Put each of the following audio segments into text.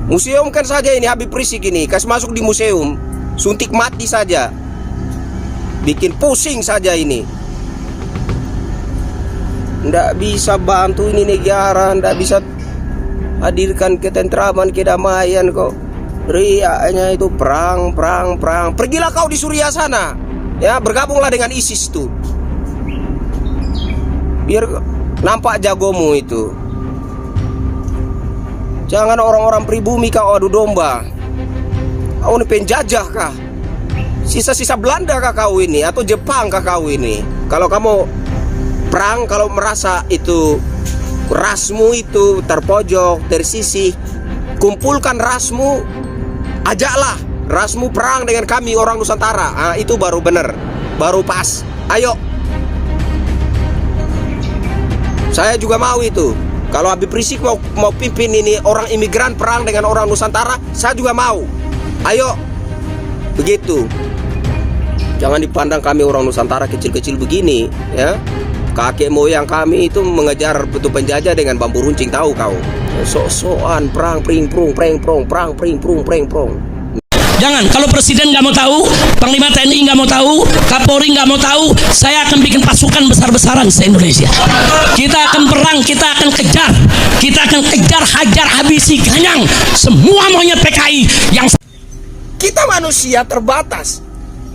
Museum kan saja ini Habib Rizik ini, kasih masuk di museum, suntik mati saja, bikin pusing saja ini. Nggak bisa bantu ini negara, nggak bisa hadirkan ketentraman, kedamaian kok. Riaknya itu perang. Pergilah kau di Suriah sana, ya, bergabunglah dengan ISIS tuh, biar nampak jagomu itu. Jangan orang-orang pribumi kau adu domba. Kau ini penjajah kah? Sisa-sisa Belanda kah kau ini? Atau Jepang kah kau ini? Kalau kamu perang, kalau merasa itu rasmu itu terpojok, tersisih, kumpulkan rasmu, ajaklah rasmu perang dengan kami orang Nusantara. Nah, itu baru benar, baru pas. Ayo, saya juga mau itu. Kalau Habib Rizik mau pimpin ini orang imigran perang dengan orang Nusantara, saya juga mau. Ayo, begitu. Jangan dipandang kami orang Nusantara kecil-kecil begini, ya. Kakek moyang kami itu mengejar betul penjajah dengan bambu runcing, tahu kau? Sok-sokan perang pring prung perang pring prung. Jangan, kalau presiden nggak mau tahu, panglima TNI nggak mau tahu, Kapolri nggak mau tahu, saya akan bikin pasukan besar-besaran se-Indonesia. Kita akan perang, kita akan kejar, hajar, habisi, ganyang semua monyet PKI yang... Kita manusia terbatas.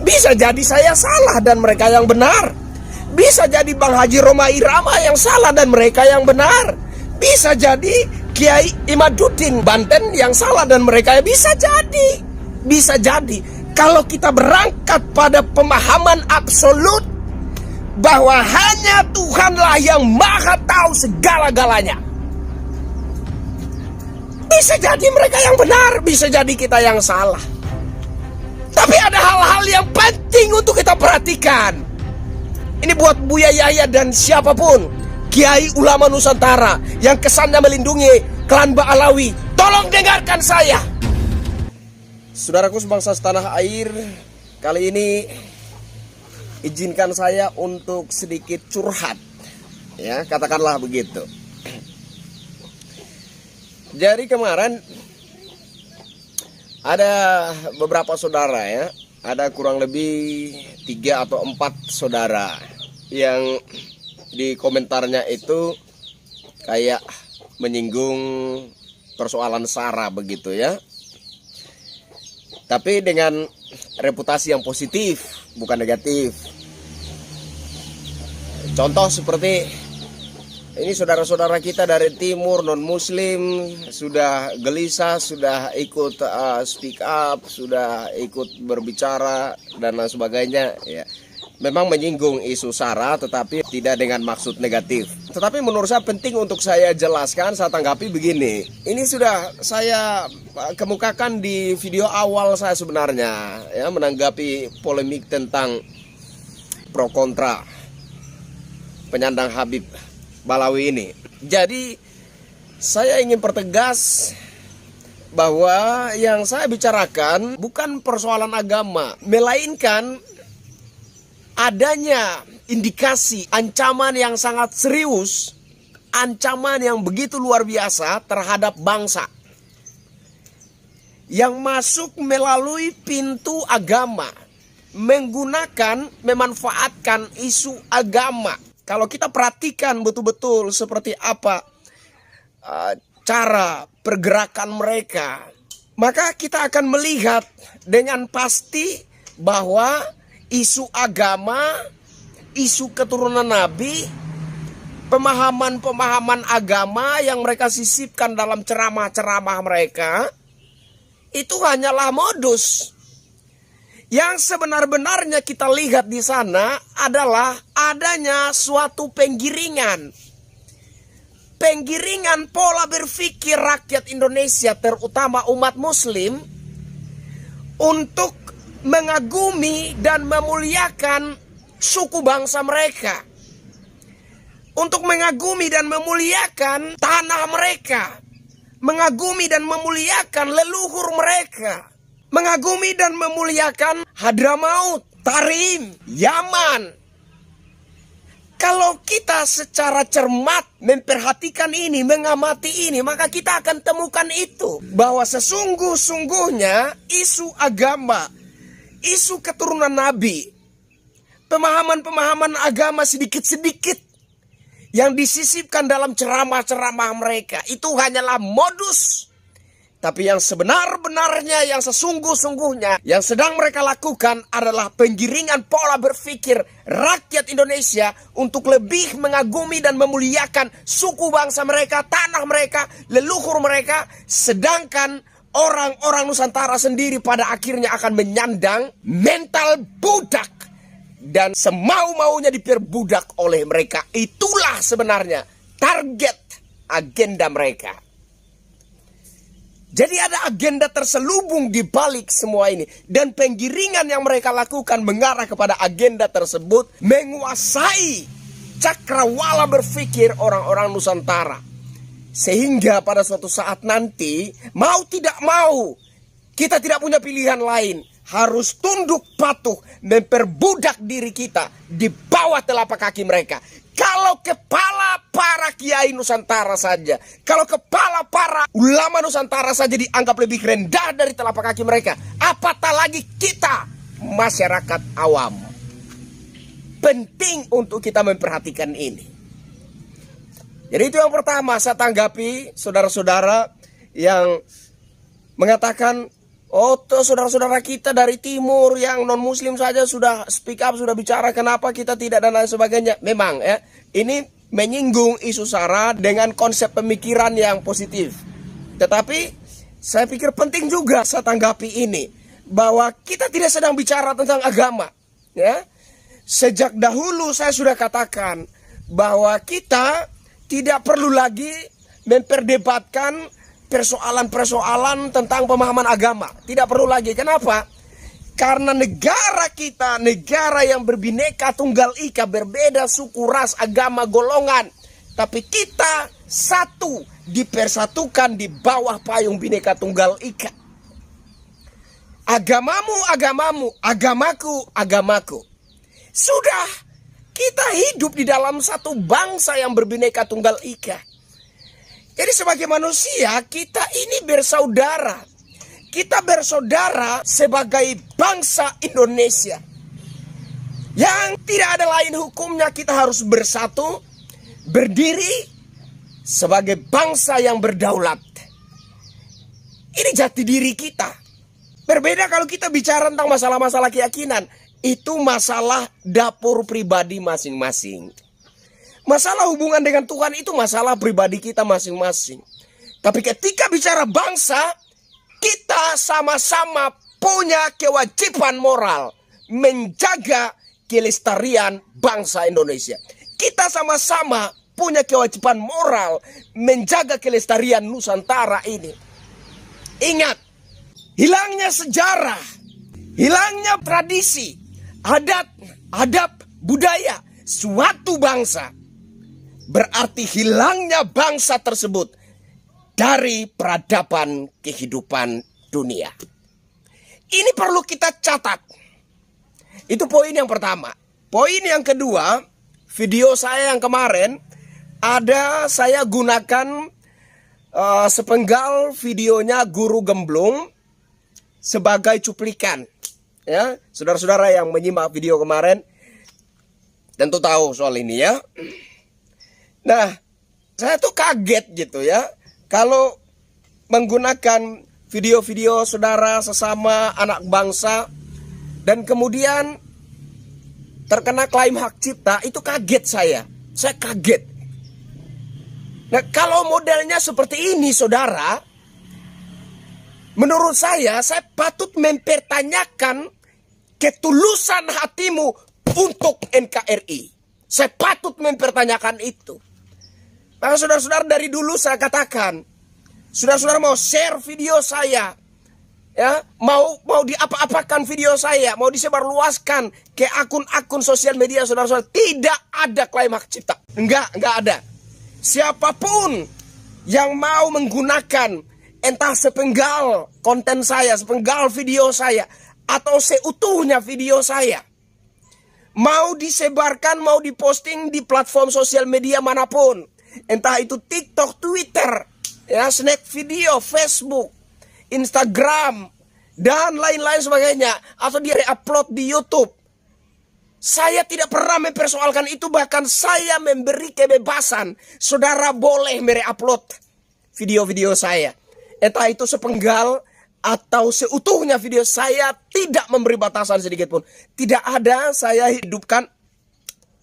Bisa jadi saya salah dan mereka yang benar. Bisa jadi Bang Haji Roma Irama yang salah dan mereka yang benar. Bisa jadi Kiai Imaduddin Banten yang salah dan mereka yang bisa jadi. Bisa jadi kalau kita berangkat pada pemahaman absolut bahwa hanya Tuhanlah yang maha tahu segala-galanya. Bisa jadi mereka yang benar, bisa jadi kita yang salah. Tapi ada hal-hal yang penting untuk kita perhatikan. Ini buat Buya Yahya dan siapapun, Kiai Ulama Nusantara yang kesannya melindungi klan Ba'alawi. Tolong dengarkan saya. Saudaraku sebangsa setanah air, kali ini izinkan saya untuk sedikit curhat, ya, katakanlah begitu. Jadi kemarin ada beberapa saudara, ya, ada kurang lebih 3 atau 4 saudara yang di komentarnya itu kayak menyinggung persoalan SARA begitu, ya. Tapi dengan reputasi yang positif, bukan negatif. Contoh seperti ini, saudara-saudara kita dari timur non-muslim sudah gelisah, sudah ikut speak up, sudah ikut berbicara dan lain sebagainya, ya. Memang menyinggung isu SARA tetapi tidak dengan maksud negatif. Tetapi menurut saya penting untuk saya jelaskan, saya tanggapi begini. Ini sudah saya kemukakan di video awal saya sebenarnya, ya, menanggapi polemik tentang pro kontra penyandang Habib Balawi ini. Jadi saya ingin pertegas bahwa yang saya bicarakan bukan persoalan agama, melainkan adanya indikasi ancaman yang sangat serius, ancaman yang begitu luar biasa terhadap bangsa yang masuk melalui pintu agama, menggunakan, memanfaatkan isu agama. Kalau kita perhatikan betul-betul seperti apa cara pergerakan mereka, maka kita akan melihat dengan pasti bahwa isu agama, isu keturunan Nabi, pemahaman-pemahaman agama yang mereka sisipkan dalam ceramah-ceramah mereka, itu hanyalah modus. Yang sebenar-benarnya kita lihat di sana adalah adanya suatu penggiringan. Penggiringan pola berpikir rakyat Indonesia, terutama umat muslim, untuk mengagumi dan memuliakan suku bangsa mereka, untuk mengagumi dan memuliakan tanah mereka, mengagumi dan memuliakan leluhur mereka, mengagumi dan memuliakan Hadramaut, Tarim, Yaman, Kalau kita secara cermat memperhatikan ini, mengamati ini, maka kita akan temukan itu. Bahwa sesungguh-sungguhnya isu agama, isu keturunan Nabi, pemahaman-pemahaman agama sedikit-sedikit yang disisipkan dalam ceramah-ceramah mereka, itu hanyalah modus. Tapi yang sebenar-benarnya, yang sesungguh-sungguhnya, yang sedang mereka lakukan adalah penggiringan pola berpikir rakyat Indonesia untuk lebih mengagumi dan memuliakan suku bangsa mereka, tanah mereka, leluhur mereka. Sedangkan orang-orang Nusantara sendiri pada akhirnya akan menyandang mental budak dan semau-maunya diperbudak oleh mereka. Itulah sebenarnya target agenda mereka. Jadi ada agenda terselubung di balik semua ini. Dan penggiringan yang mereka lakukan mengarah kepada agenda tersebut, menguasai cakrawala berpikir orang-orang Nusantara. Sehingga pada suatu saat nanti, mau tidak mau, kita tidak punya pilihan lain. Harus tunduk patuh, memperbudak diri kita di bawah telapak kaki mereka. Kalau kepala para kiai Nusantara saja, kalau kepala para ulama Nusantara saja dianggap lebih rendah dari telapak kaki mereka, apatah lagi kita, masyarakat awam. Penting untuk kita memperhatikan ini. Jadi itu yang pertama saya tanggapi saudara-saudara yang mengatakan, oh, saudara-saudara kita dari timur yang non-muslim saja sudah speak up, sudah bicara, kenapa kita tidak, dan lain sebagainya. Memang ya, ini menyinggung isu SARA dengan konsep pemikiran yang positif. Tetapi saya pikir penting juga saya tanggapi ini, bahwa kita tidak sedang bicara tentang agama. Ya, sejak dahulu saya sudah katakan bahwa kita tidak perlu lagi memperdebatkan persoalan-persoalan tentang pemahaman agama. Tidak perlu lagi. Kenapa? Karena negara kita, negara yang berbineka tunggal ika, berbeda suku, ras, agama, golongan. Tapi kita satu, dipersatukan di bawah payung bineka tunggal ika. Agamamu, agamamu, agamaku, agamaku. Sudah, kita hidup di dalam satu bangsa yang berbineka tunggal ika. Jadi sebagai manusia kita ini bersaudara. Kita bersaudara sebagai bangsa Indonesia. Yang tidak ada lain hukumnya, kita harus bersatu, berdiri sebagai bangsa yang berdaulat. Ini jati diri kita. Berbeda kalau kita bicara tentang masalah-masalah keyakinan. Itu masalah dapur pribadi masing-masing. Masalah hubungan dengan Tuhan itu masalah pribadi kita masing-masing. Tapi ketika bicara bangsa, kita sama-sama punya kewajiban moral menjaga kelestarian bangsa Indonesia. Kita sama-sama punya kewajiban moral menjaga kelestarian Nusantara ini. Ingat, hilangnya sejarah, hilangnya tradisi, adab, budaya suatu bangsa, berarti hilangnya bangsa tersebut dari peradaban kehidupan dunia. Ini perlu kita catat. Itu poin yang pertama. Poin yang kedua, video saya yang kemarin ada saya gunakan sepenggal videonya Guru Gemblung sebagai cuplikan. Ya, saudara-saudara yang menyimak video kemarin tentu tahu soal ini ya. Nah, saya tuh kaget gitu ya, kalau menggunakan video-video saudara sesama anak bangsa dan kemudian terkena klaim hak cipta, itu kaget saya kaget. Nah, kalau modelnya seperti ini saudara, menurut saya patut mempertanyakan ketulusan hatimu untuk NKRI. Saya patut mempertanyakan itu. Maka saudara-saudara, dari dulu saya katakan, saudara-saudara mau share video saya, ya, mau diapa-apakan video saya, mau disebarluaskan ke akun-akun sosial media saudara-saudara, tidak ada klaim hak cipta. Enggak ada. Siapapun yang mau menggunakan entah sepenggal konten saya, sepenggal video saya, atau seutuhnya video saya, mau disebarkan, mau diposting di platform sosial media manapun, entah itu TikTok, Twitter, ya, snack video, Facebook, Instagram, dan lain-lain sebagainya, atau dia upload di YouTube. Saya tidak pernah mempersoalkan itu, bahkan saya memberi kebebasan. Saudara boleh mereupload video-video saya, entah itu sepenggal atau seutuhnya video saya, tidak memberi batasan sedikit pun. Tidak ada saya hidupkan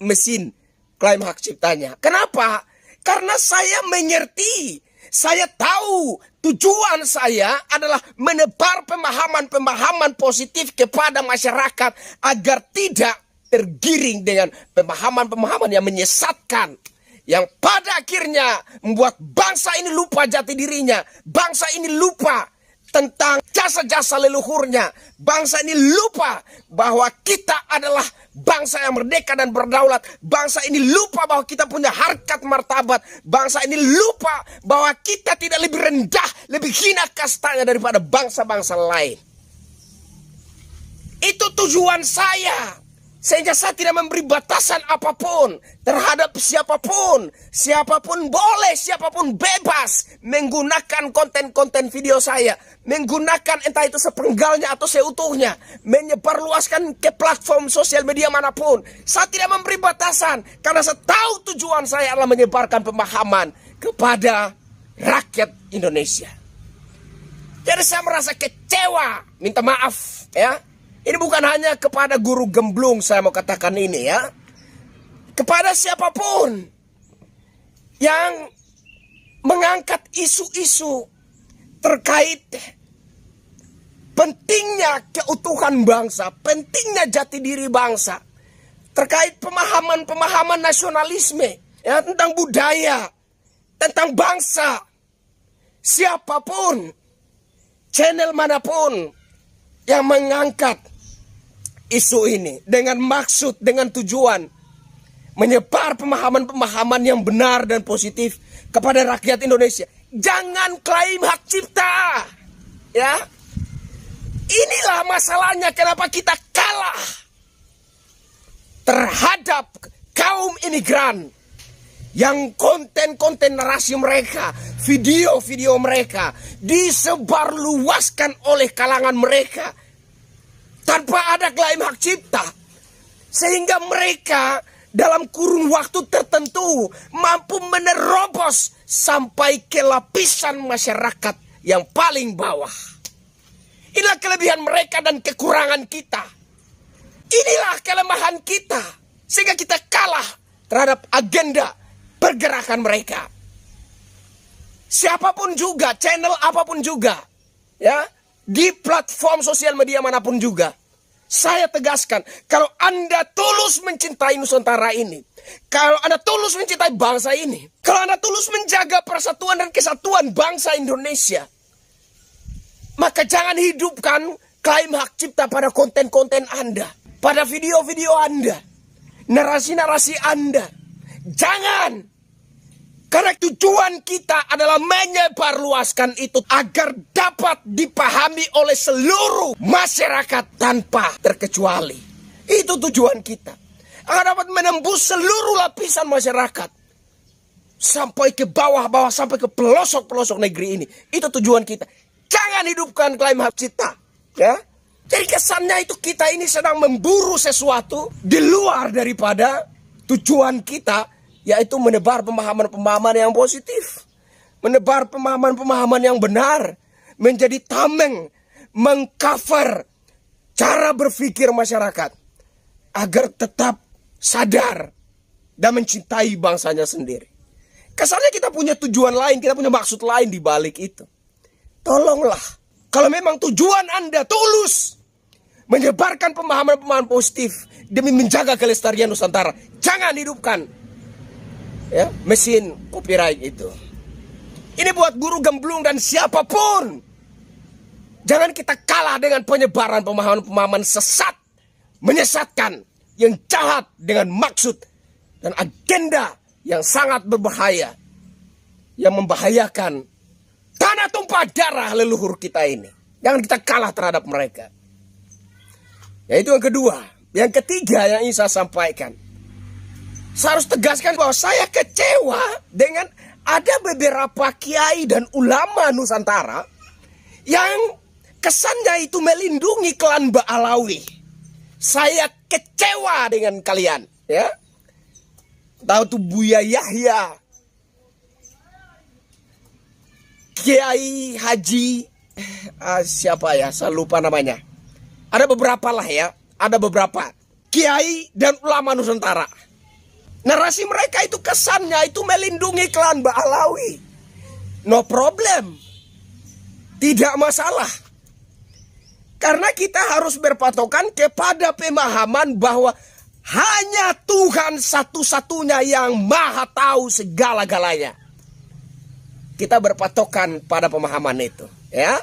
mesin klaim hak ciptanya. Kenapa? Karena saya mengerti, saya tahu tujuan saya adalah menebar pemahaman-pemahaman positif kepada masyarakat agar tidak tergiring dengan pemahaman-pemahaman yang menyesatkan, yang pada akhirnya membuat bangsa ini lupa jati dirinya, bangsa ini lupa tentang jasa-jasa leluhurnya. Bangsa ini lupa bahwa kita adalah bangsa yang merdeka dan berdaulat. Bangsa ini lupa bahwa kita punya harkat martabat. Bangsa ini lupa bahwa kita tidak lebih rendah, lebih hina kastanya daripada bangsa-bangsa lain. Itu tujuan saya. Sehingga saya tidak memberi batasan apapun terhadap siapapun. Siapapun boleh, siapapun bebas menggunakan konten-konten video saya. Menggunakan entah itu sepenggalnya atau seutuhnya. Menyebarluaskan ke platform sosial media manapun. Saya tidak memberi batasan. Karena saya tahu tujuan saya adalah menyebarkan pemahaman kepada rakyat Indonesia. Jadi saya merasa kecewa. Minta maaf ya. Ini bukan hanya kepada guru gemblung saya mau katakan ini ya. Kepada siapapun yang mengangkat isu-isu terkait pentingnya keutuhan bangsa, pentingnya jati diri bangsa, terkait pemahaman-pemahaman nasionalisme ya, tentang budaya, tentang bangsa. Siapapun, channel manapun yang mengangkat isu ini dengan maksud, dengan tujuan menyebar pemahaman-pemahaman yang benar dan positif kepada rakyat Indonesia, jangan klaim hak cipta. Ya. Inilah masalahnya kenapa kita kalah terhadap kaum imigran yang konten-konten narasi mereka, video-video mereka disebarluaskan oleh kalangan mereka tanpa ada klaim hak cipta, sehingga mereka dalam kurun waktu tertentu mampu menerobos sampai ke lapisan masyarakat yang paling bawah. Inilah kelebihan mereka dan kekurangan kita. Inilah kelemahan kita, sehingga kita kalah terhadap agenda pergerakan mereka. Siapapun juga, channel apapun juga, ya, di platform sosial media manapun juga, saya tegaskan, kalau Anda tulus mencintai Nusantara ini, kalau Anda tulus mencintai bangsa ini, kalau Anda tulus menjaga persatuan dan kesatuan bangsa Indonesia, maka jangan hidupkan klaim hak cipta pada konten-konten Anda, pada video-video Anda, narasi-narasi Anda. Jangan. Karena tujuan kita adalah menyebarluaskan itu agar dapat dipahami oleh seluruh masyarakat tanpa terkecuali. Itu tujuan kita. Agar dapat menembus seluruh lapisan masyarakat. Sampai ke bawah-bawah, sampai ke pelosok-pelosok negeri ini. Itu tujuan kita. Jangan hidupkan klaim hak cipta. Ya. Jadi kesannya itu kita ini sedang memburu sesuatu di luar daripada tujuan kita, yaitu menebar pemahaman-pemahaman yang positif, menebar pemahaman-pemahaman yang benar, menjadi tameng, mengcover cara berpikir masyarakat agar tetap sadar dan mencintai bangsanya sendiri. Kesannya kita punya tujuan lain, kita punya maksud lain di balik itu. Tolonglah, kalau memang tujuan Anda tulus menyebarkan pemahaman-pemahaman positif demi menjaga kelestarian Nusantara, jangan hidupkan ya, mesin copyright itu. Ini buat guru gemblung dan siapapun. Jangan kita kalah dengan penyebaran pemahaman-pemahaman sesat, menyesatkan, yang jahat dengan maksud dan agenda yang sangat berbahaya, yang membahayakan tanah tumpah darah leluhur kita ini. Jangan kita kalah terhadap mereka. Yaitu yang kedua, Yang ketiga yang ingin saya sampaikan, saya harus tegaskan bahwa saya kecewa dengan ada beberapa kiai dan ulama Nusantara yang kesannya itu melindungi klan Ba'alawi. Saya kecewa dengan kalian, ya. Tahu tuh Buya Yahya, Kiai Haji siapa ya, saya lupa namanya. Ada beberapa lah ya, ada beberapa kiai dan ulama Nusantara. Narasi mereka itu kesannya itu melindungi klan Ba'alawi. No problem, tidak masalah. Karena kita harus berpatokan kepada pemahaman bahwa hanya Tuhan satu-satunya yang maha tahu segala-galanya. Kita berpatokan pada pemahaman itu, ya.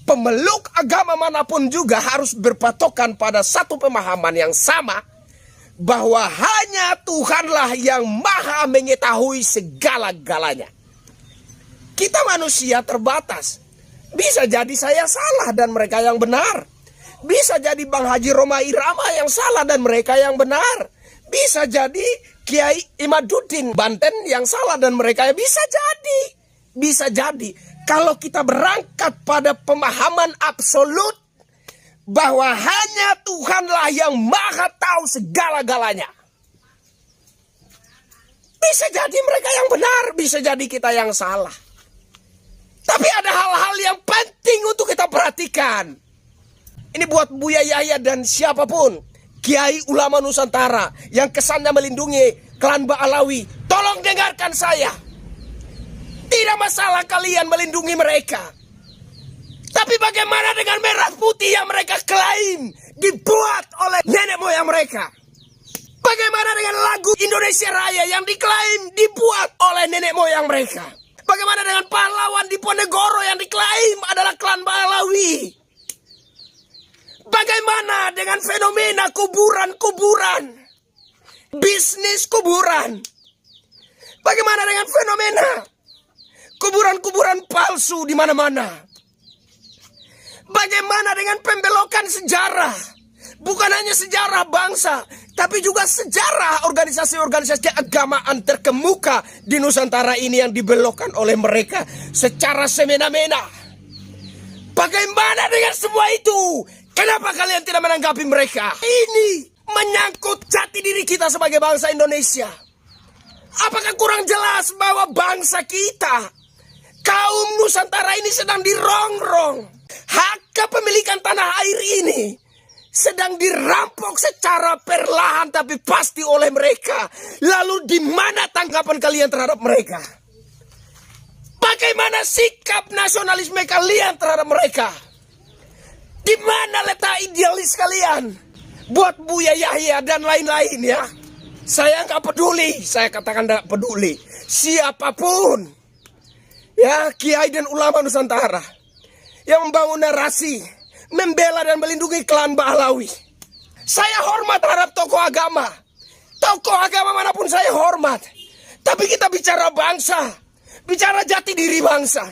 Pemeluk agama manapun juga harus berpatokan pada satu pemahaman yang sama, bahwa hanya Tuhanlah yang maha mengetahui segala-galanya. Kita manusia terbatas. Bisa jadi saya salah dan mereka yang benar. Bisa jadi Bang Haji Roma Irama yang salah dan mereka yang benar. Bisa jadi Kiai Imaduddin Banten yang salah dan mereka yang bisa jadi. Bisa jadi kalau kita berangkat pada pemahaman absolut bahwa hanya Tuhanlah yang maha tahu segala-galanya. Bisa jadi mereka yang benar, bisa jadi kita yang salah. Tapi ada hal-hal yang penting untuk kita perhatikan. Ini buat Buya Yahya dan siapapun, kiai ulama Nusantara yang kesannya melindungi klan Ba'alawi. Tolong dengarkan saya. Tidak masalah kalian melindungi mereka. Tapi bagaimana dengan merah putih yang mereka klaim dibuat oleh nenek moyang mereka? Bagaimana dengan lagu Indonesia Raya yang diklaim dibuat oleh nenek moyang mereka? Bagaimana dengan pahlawan Diponegoro yang diklaim adalah klan Ba'alawi? Bagaimana dengan fenomena kuburan-kuburan? Bisnis kuburan? Bagaimana dengan fenomena kuburan-kuburan palsu di mana-mana? Bagaimana dengan pembelokan sejarah? Bukan hanya sejarah bangsa, tapi juga sejarah organisasi-organisasi keagamaan terkemuka di Nusantara ini yang dibelokkan oleh mereka secara semena-mena. Bagaimana dengan semua itu? Kenapa kalian tidak menanggapi mereka? Ini menyangkut jati diri kita sebagai bangsa Indonesia. Apakah kurang jelas bahwa bangsa kita, kaum Nusantara ini sedang dirongrong? Hak kepemilikan tanah air ini sedang dirampok secara perlahan tapi pasti oleh mereka. Lalu di mana tanggapan kalian terhadap mereka? Bagaimana sikap nasionalisme kalian terhadap mereka? Di mana letak idealis kalian? Buat Buya Yahya dan lain-lain ya. Saya nggak peduli, saya katakan nggak peduli. Siapapun, ya, kiai dan ulama Nusantara yang membangun narasi membela dan melindungi klan Ba'alawi. Saya hormat terhadap tokoh agama. Tokoh agama manapun saya hormat. Tapi kita bicara bangsa, bicara jati diri bangsa,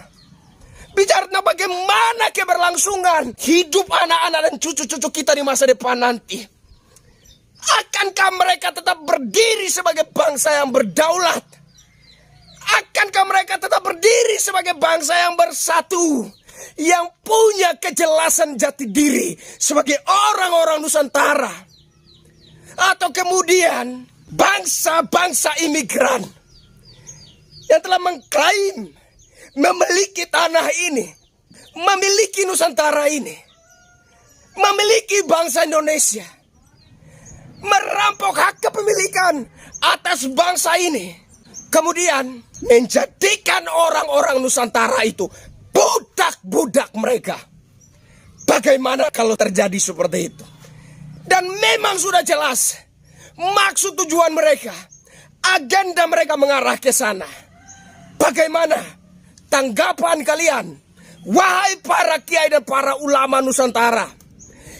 bicara tentang bagaimana keberlangsungan hidup anak-anak dan cucu-cucu kita di masa depan nanti. Akankah mereka tetap berdiri sebagai bangsa yang berdaulat? Akankah mereka tetap berdiri sebagai bangsa yang bersatu, yang punya kejelasan jati diri sebagai orang-orang Nusantara? Atau kemudian bangsa-bangsa imigran yang telah mengklaim memiliki tanah ini, memiliki Nusantara ini, memiliki bangsa Indonesia, merampok hak kepemilikan atas bangsa ini, kemudian menjadikan orang-orang Nusantara itu budak-budak mereka. Bagaimana kalau terjadi seperti itu? Dan memang sudah jelas maksud tujuan mereka, agenda mereka mengarah ke sana. Bagaimana tanggapan kalian, wahai para kiai dan para ulama Nusantara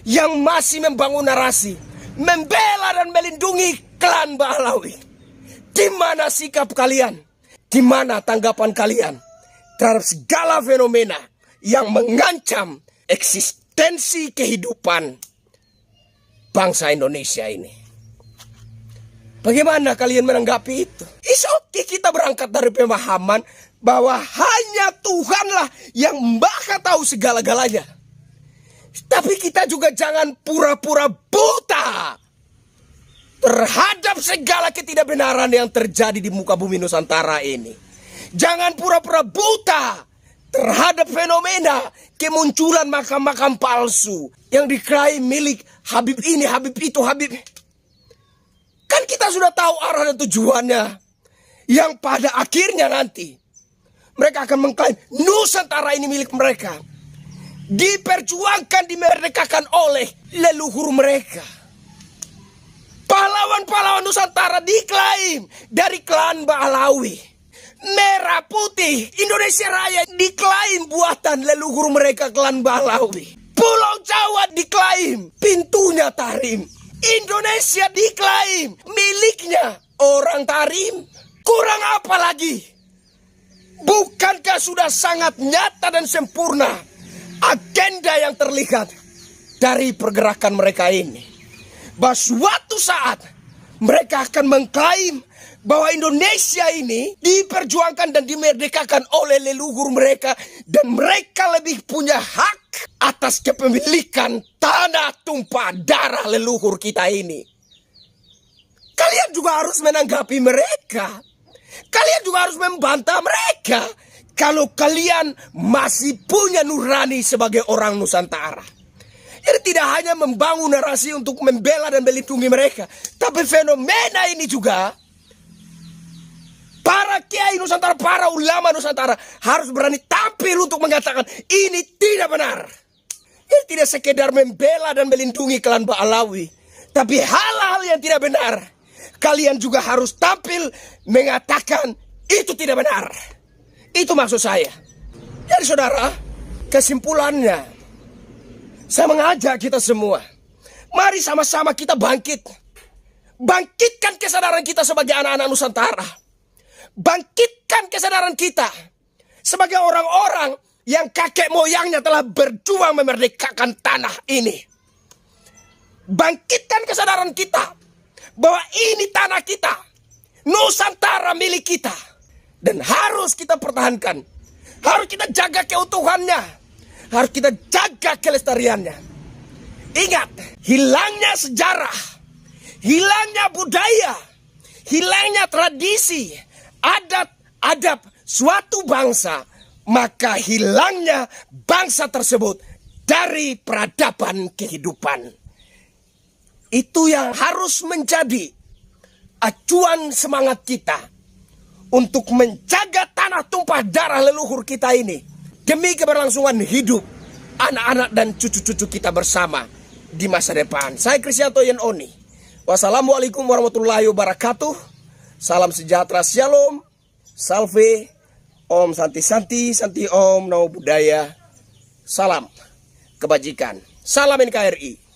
yang masih membangun narasi membela dan melindungi klan Ba'alawi? Di mana sikap kalian? Di mana tanggapan kalian terhadap segala fenomena yang mengancam eksistensi kehidupan bangsa Indonesia ini. Bagaimana kalian menanggapi itu? It's okay kita berangkat dari pemahaman bahwa hanya Tuhanlah yang Maha tahu segala-galanya. Tapi kita juga jangan pura-pura buta terhadap segala ketidakbenaran yang terjadi di muka bumi Nusantara ini. Jangan pura-pura buta terhadap fenomena kemunculan makam-makam palsu yang diklaim milik Habib ini, Habib itu, Habib. Kan kita sudah tahu arah dan tujuannya. Yang pada akhirnya nanti mereka akan mengklaim Nusantara ini milik mereka. Diperjuangkan, dimerdekakan oleh leluhur mereka. Pahlawan-pahlawan Nusantara diklaim dari klan Ba'alawi. Merah putih Indonesia Raya diklaim buatan leluhur mereka klan Ba'alawi. Pulau Jawa diklaim pintunya Tarim. Indonesia diklaim miliknya orang Tarim. Kurang apa lagi? Bukankah sudah sangat nyata dan sempurna agenda yang terlihat dari pergerakan mereka ini? Bahwa suatu saat mereka akan mengklaim bahwa Indonesia ini diperjuangkan dan dimerdekakan oleh leluhur mereka. Dan mereka lebih punya hak atas kepemilikan tanah tumpah darah leluhur kita ini. Kalian juga harus menanggapi mereka. Kalian juga harus membantah mereka. Kalau kalian masih punya nurani sebagai orang Nusantara. Jadi tidak hanya membangun narasi untuk membela dan melindungi mereka. Tapi fenomena ini juga para kiai Nusantara, para ulama Nusantara harus berani tampil untuk mengatakan ini tidak benar. Ini tidak sekedar membela dan melindungi klan Ba'alawi. Tapi hal-hal yang tidak benar, kalian juga harus tampil mengatakan itu tidak benar. Itu maksud saya. Jadi saudara, kesimpulannya, saya mengajak kita semua, mari sama-sama kita bangkit. Bangkitkan kesadaran kita sebagai anak-anak Nusantara. Bangkitkan kesadaran kita sebagai orang-orang yang kakek moyangnya telah berjuang memerdekakan tanah ini. Bangkitkan kesadaran kita bahwa ini tanah kita, Nusantara milik kita. Dan harus kita pertahankan. Harus kita jaga keutuhannya. Harus kita jaga kelestariannya. Ingat, hilangnya sejarah, hilangnya budaya, hilangnya tradisi, adat suatu bangsa, maka hilangnya bangsa tersebut dari peradaban kehidupan. Itu yang harus menjadi acuan semangat kita untuk menjaga tanah tumpah darah leluhur kita ini demi keberlangsungan hidup anak-anak dan cucu-cucu kita bersama di masa depan. Saya Kristianto Yen Oni. Wassalamualaikum warahmatullahi wabarakatuh. Salam sejahtera, shalom, salve, om santi santi, santi om, namo buddhaya. Salam kebajikan. Salam NKRI.